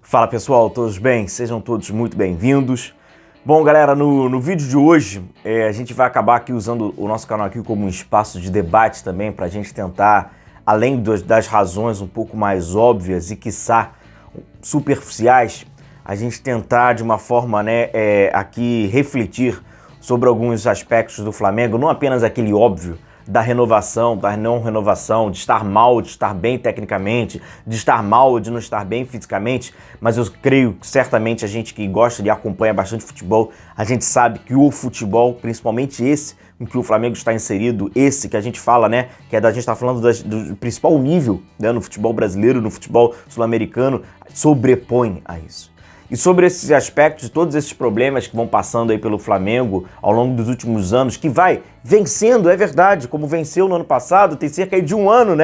Fala pessoal, todos bem? Sejam todos muito bem-vindos. Bom galera, no vídeo de hoje a gente vai acabar aqui usando o nosso canal aqui como um espaço de debate também para a gente tentar, além das razões um pouco mais óbvias e quiçá superficiais, a gente tentar de uma forma aqui refletir sobre alguns aspectos do Flamengo, não apenas aquele óbvio da renovação, da não renovação, de estar mal, de estar bem tecnicamente, de estar mal, de não estar bem fisicamente, mas eu creio que certamente a gente que gosta e acompanha bastante futebol, a gente sabe que o futebol, principalmente esse em que o Flamengo está inserido, esse que a gente fala, que a gente está falando do principal nível, no futebol brasileiro, no futebol sul-americano, sobrepõe a isso. E sobre esses aspectos, todos esses problemas que vão passando aí pelo Flamengo ao longo dos últimos anos, que vai vencendo, é verdade, como venceu no ano passado, tem cerca aí de um ano,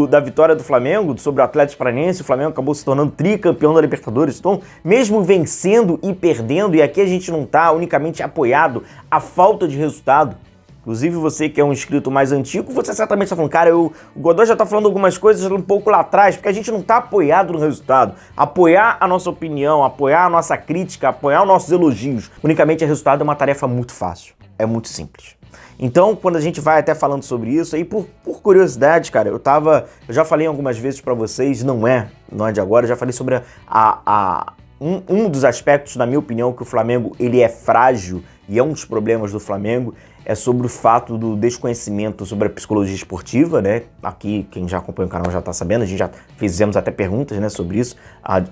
da vitória do Flamengo sobre o Atlético Paranaense, o Flamengo acabou se tornando tricampeão da Libertadores. Então, mesmo vencendo e perdendo, e aqui a gente não está unicamente apoiado à falta de resultado. Inclusive você que é um inscrito mais antigo, você certamente está falando, cara, o Godoy já está falando algumas coisas um pouco lá atrás, porque a gente não está apoiado no resultado. Apoiar a nossa opinião, apoiar a nossa crítica, apoiar os nossos elogios, unicamente a resultado é uma tarefa muito fácil, é muito simples. Então, quando a gente vai até falando sobre isso, aí por curiosidade, cara, eu já falei algumas vezes para vocês, não é de agora, eu já falei sobre um dos aspectos, na minha opinião, que o Flamengo ele é frágil e é um dos problemas do Flamengo, é sobre o fato do desconhecimento sobre a psicologia esportiva, Aqui, quem já acompanha o canal já está sabendo, a gente já fizemos até perguntas, sobre isso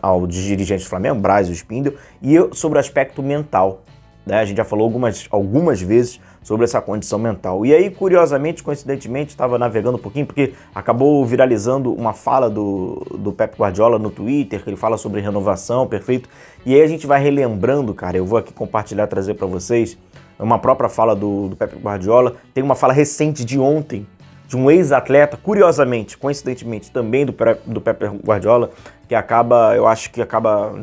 aos dirigentes do Flamengo, Braz e Spindle, e sobre o aspecto mental, A gente já falou algumas vezes sobre essa condição mental. E aí, curiosamente, coincidentemente, estava navegando um pouquinho, porque acabou viralizando uma fala do Pep Guardiola no Twitter, que ele fala sobre renovação, perfeito? E aí a gente vai relembrando, cara, eu vou aqui compartilhar, trazer para vocês, uma própria fala do Pep Guardiola, tem uma fala recente de ontem, de um ex-atleta, curiosamente, coincidentemente, também do Pep Guardiola, que eu acho que acaba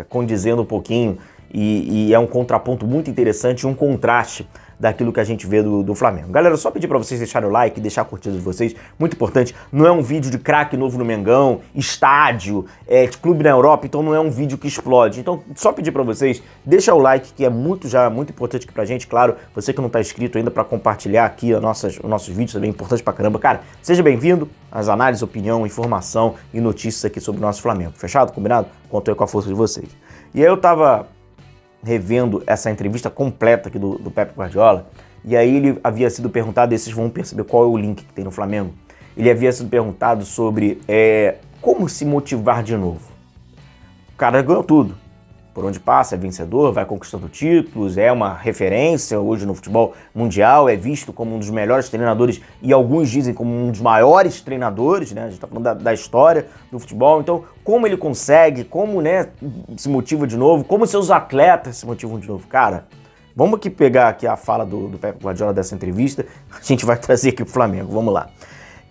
condizendo um pouquinho, e é um contraponto muito interessante, um contraste daquilo que a gente vê do Flamengo. Galera, só pedir para vocês deixarem o like, deixar a curtida de vocês, muito importante, não é um vídeo de craque novo no Mengão, estádio, de clube na Europa, então não é um vídeo que explode. Então, só pedir para vocês, deixa o like, que é muito importante aqui pra gente, claro, você que não tá inscrito ainda, para compartilhar aqui os nossos vídeos, também é importante pra caramba. Cara, seja bem-vindo às análises, opinião, informação e notícias aqui sobre o nosso Flamengo. Fechado? Combinado? Conto aí com a força de vocês. E aí eu tava revendo essa entrevista completa aqui do Pep Guardiola, e aí ele havia sido perguntado, e vocês vão perceber qual é o link que tem no Flamengo, ele havia sido perguntado sobre como se motivar de novo. O cara ganhou tudo, por onde passa é vencedor, vai conquistando títulos, é uma referência hoje no futebol mundial, é visto como um dos melhores treinadores, e alguns dizem como um dos maiores treinadores, a gente tá falando da história do futebol. Então, como ele consegue, como se motiva de novo, como seus atletas se motivam de novo. Cara, vamos aqui pegar aqui a fala do Pep Guardiola dessa entrevista, a gente vai trazer aqui pro Flamengo, vamos lá.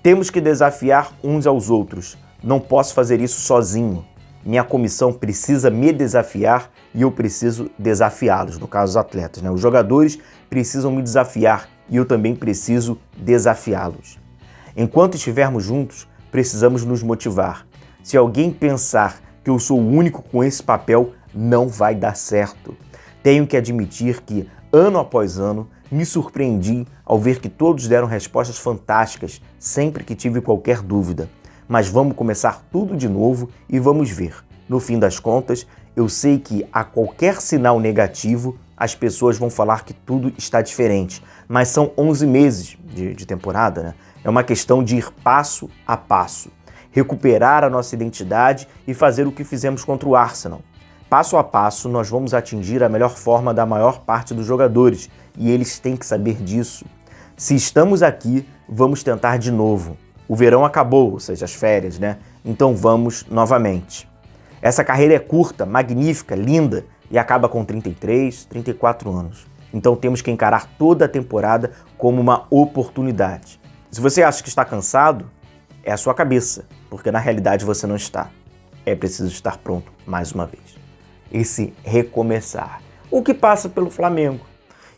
Temos que desafiar uns aos outros, não posso fazer isso sozinho. Minha comissão precisa me desafiar e eu preciso desafiá-los, no caso os atletas, Os jogadores precisam me desafiar e eu também preciso desafiá-los. Enquanto estivermos juntos, precisamos nos motivar. Se alguém pensar que eu sou o único com esse papel, não vai dar certo. Tenho que admitir que, ano após ano, me surpreendi ao ver que todos deram respostas fantásticas sempre que tive qualquer dúvida. Mas vamos começar tudo de novo e vamos ver. No fim das contas, eu sei que a qualquer sinal negativo, as pessoas vão falar que tudo está diferente. Mas são 11 meses de temporada, É uma questão de ir passo a passo. Recuperar a nossa identidade e fazer o que fizemos contra o Arsenal. Passo a passo, nós vamos atingir a melhor forma da maior parte dos jogadores. E eles têm que saber disso. Se estamos aqui, vamos tentar de novo. O verão acabou, ou seja, as férias, Então vamos novamente. Essa carreira é curta, magnífica, linda e acaba com 33, 34 anos. Então temos que encarar toda a temporada como uma oportunidade. Se você acha que está cansado, é a sua cabeça, porque na realidade você não está. É preciso estar pronto mais uma vez. Esse recomeçar. O que passa pelo Flamengo.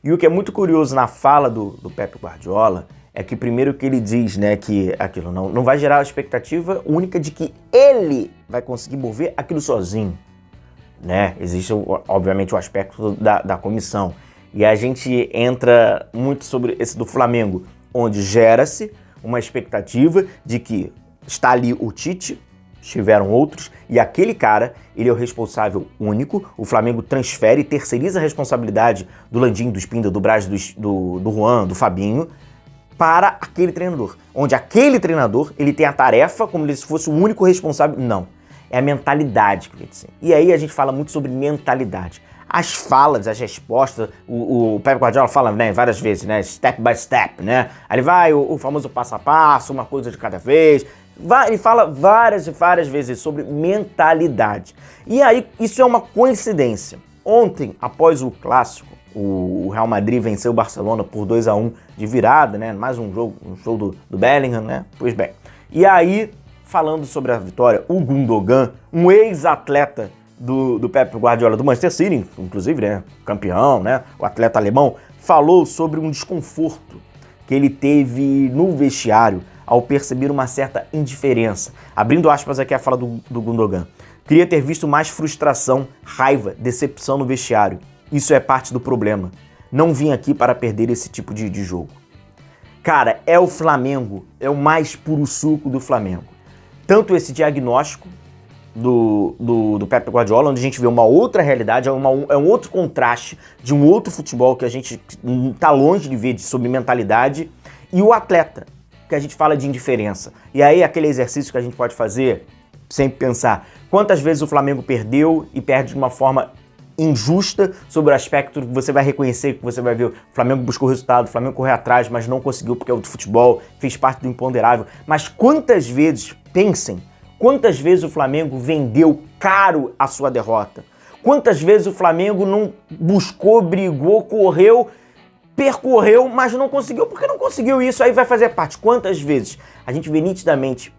E o que é muito curioso na fala do Pep Guardiola é que primeiro que ele diz, né, que aquilo não vai gerar a expectativa única de que ele vai conseguir mover aquilo sozinho, né? Existe, obviamente, o aspecto da comissão. E a gente entra muito sobre esse do Flamengo, onde gera-se uma expectativa de que está ali o Tite, tiveram outros, e aquele cara, ele é o responsável único. O Flamengo transfere e terceiriza a responsabilidade do Landim, do Spinda, do Braz, do Juan, do Fabinho, para aquele treinador. Onde aquele treinador, ele tem a tarefa como se fosse o único responsável. Não. É a mentalidade que ele tem. E aí a gente fala muito sobre mentalidade. As falas, as respostas, o Pep Guardiola fala, né, várias vezes, né, step by step, né? Aí ele vai, o famoso passo a passo, uma coisa de cada vez. Ele fala várias e várias vezes sobre mentalidade. E aí, isso é uma coincidência. Ontem, após o clássico, o Real Madrid venceu o Barcelona por 2-1 de virada, né? Mais um jogo, um show do Bellingham, né? Pois bem. E aí, falando sobre a vitória, o Gundogan, um ex-atleta do Pep Guardiola do Manchester City, inclusive, né? Campeão, né? O atleta alemão, falou sobre um desconforto que ele teve no vestiário ao perceber uma certa indiferença. Abrindo aspas aqui a fala do Gundogan. Queria ter visto mais frustração, raiva, decepção no vestiário. Isso é parte do problema. Não vim aqui para perder esse tipo de jogo. Cara, é o Flamengo, é o mais puro suco do Flamengo. Tanto esse diagnóstico do Pep Guardiola, onde a gente vê uma outra realidade, é um outro contraste de um outro futebol que a gente está longe de ver sobre mentalidade, e o atleta, que a gente fala de indiferença. E aí aquele exercício que a gente pode fazer, sempre pensar, quantas vezes o Flamengo perdeu e perde de uma forma injusta sobre o aspecto que você vai reconhecer, que você vai ver, o Flamengo buscou o resultado, o Flamengo correu atrás, mas não conseguiu porque é o futebol, fez parte do imponderável. Mas quantas vezes, pensem, quantas vezes o Flamengo vendeu caro a sua derrota? Quantas vezes o Flamengo não buscou, brigou, correu, percorreu, mas não conseguiu, porque não conseguiu isso, aí vai fazer parte. Quantas vezes a gente vê nitidamente,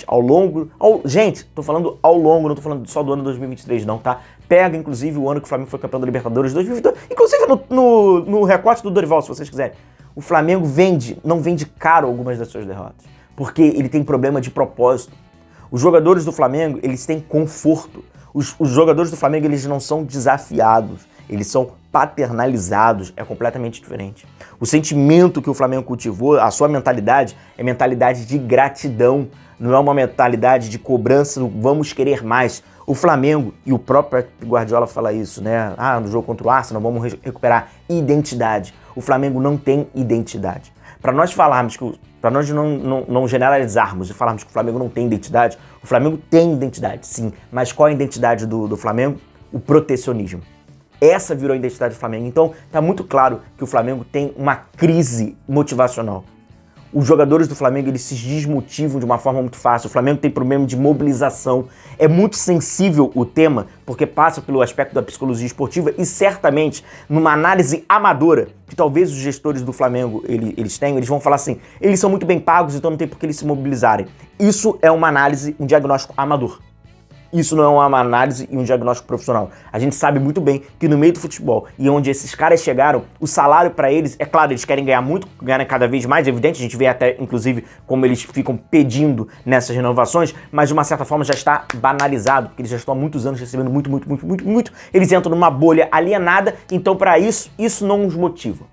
ao longo... gente, tô falando ao longo, não tô falando só do ano 2023 não, tá? Pega, inclusive, o ano que o Flamengo foi campeão da Libertadores 2022, inclusive no recorte do Dorival, se vocês quiserem. O Flamengo não vende caro algumas das suas derrotas, porque ele tem problema de propósito. Os jogadores do Flamengo, eles têm conforto. Os jogadores do Flamengo, eles não são desafiados, eles são paternalizados, é completamente diferente. O sentimento que o Flamengo cultivou, a sua mentalidade, é mentalidade de gratidão, não é uma mentalidade de cobrança, vamos querer mais. O Flamengo, e o próprio Guardiola fala isso, né? No jogo contra o Arsenal, vamos recuperar identidade. O Flamengo não tem identidade. Para nós falarmos para nós não generalizarmos e falarmos que o Flamengo não tem identidade, o Flamengo tem identidade, sim. Mas qual é a identidade do Flamengo? O protecionismo. Essa virou a identidade do Flamengo. Então, tá muito claro que o Flamengo tem uma crise motivacional. Os jogadores do Flamengo, eles se desmotivam de uma forma muito fácil. O Flamengo tem problema de mobilização. É muito sensível o tema, porque passa pelo aspecto da psicologia esportiva e certamente, numa análise amadora, que talvez os gestores do Flamengo eles tenham, eles vão falar assim, eles são muito bem pagos, então não tem por que eles se mobilizarem. Isso é uma análise, um diagnóstico amador. Isso não é uma análise e um diagnóstico profissional. A gente sabe muito bem que no meio do futebol e onde esses caras chegaram, o salário para eles, é claro, eles querem ganhar muito, ganhar cada vez mais, é evidente, a gente vê até, inclusive, como eles ficam pedindo nessas renovações, mas de uma certa forma já está banalizado, porque eles já estão há muitos anos recebendo muito, eles entram numa bolha alienada, então para isso não os motiva.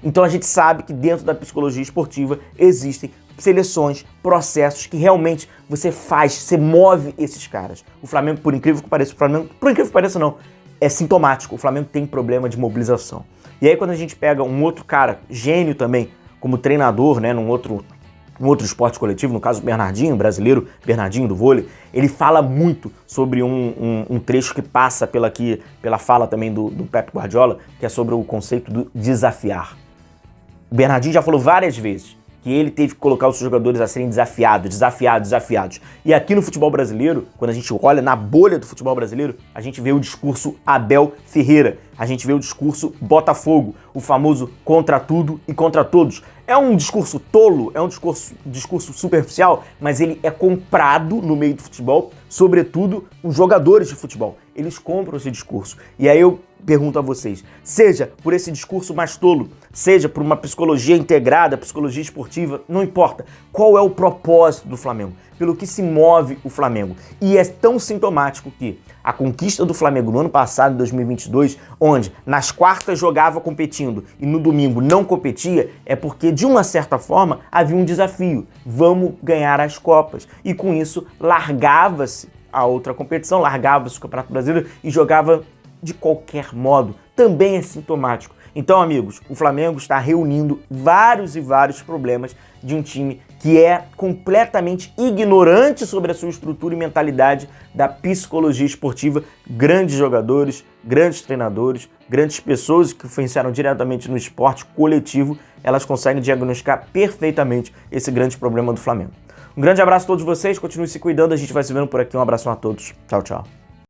Então a gente sabe que dentro da psicologia esportiva existem seleções, processos que realmente você move esses caras. O Flamengo, por incrível que pareça, não, é sintomático. O Flamengo tem problema de mobilização. E aí quando a gente pega um outro cara, gênio também, como treinador, né, num outro esporte coletivo, no caso o Bernardinho, brasileiro, Bernardinho do vôlei, ele fala muito sobre um trecho que passa pela fala também do Pep Guardiola, que é sobre o conceito do desafiar. O Bernardinho já falou várias vezes que ele teve que colocar os seus jogadores a serem desafiados. E aqui no futebol brasileiro, quando a gente olha na bolha do futebol brasileiro, a gente vê o discurso Abel Ferreira, a gente vê o discurso Botafogo, o famoso contra tudo e contra todos. É um discurso tolo, é um discurso superficial, mas ele é comprado no meio do futebol, sobretudo os jogadores de futebol. Eles compram esse discurso. E aí eu pergunto a vocês, seja por esse discurso mais tolo, seja por uma psicologia integrada, psicologia esportiva, não importa. Qual é o propósito do Flamengo? Pelo que se move o Flamengo. E é tão sintomático que a conquista do Flamengo no ano passado, em 2022, onde nas quartas jogava competindo e no domingo não competia, é porque, de uma certa forma, havia um desafio. Vamos ganhar as Copas. E com isso, largava-se a outra competição, largava-se o Campeonato Brasileiro e jogava de qualquer modo. Também é sintomático. Então, amigos, o Flamengo está reunindo vários e vários problemas de um time que é completamente ignorante sobre a sua estrutura e mentalidade da psicologia esportiva. Grandes jogadores, grandes treinadores, grandes pessoas que influenciaram diretamente no esporte coletivo, elas conseguem diagnosticar perfeitamente esse grande problema do Flamengo. Um grande abraço a todos vocês, continue se cuidando, a gente vai se vendo por aqui. Um abraço a todos. Tchau, tchau.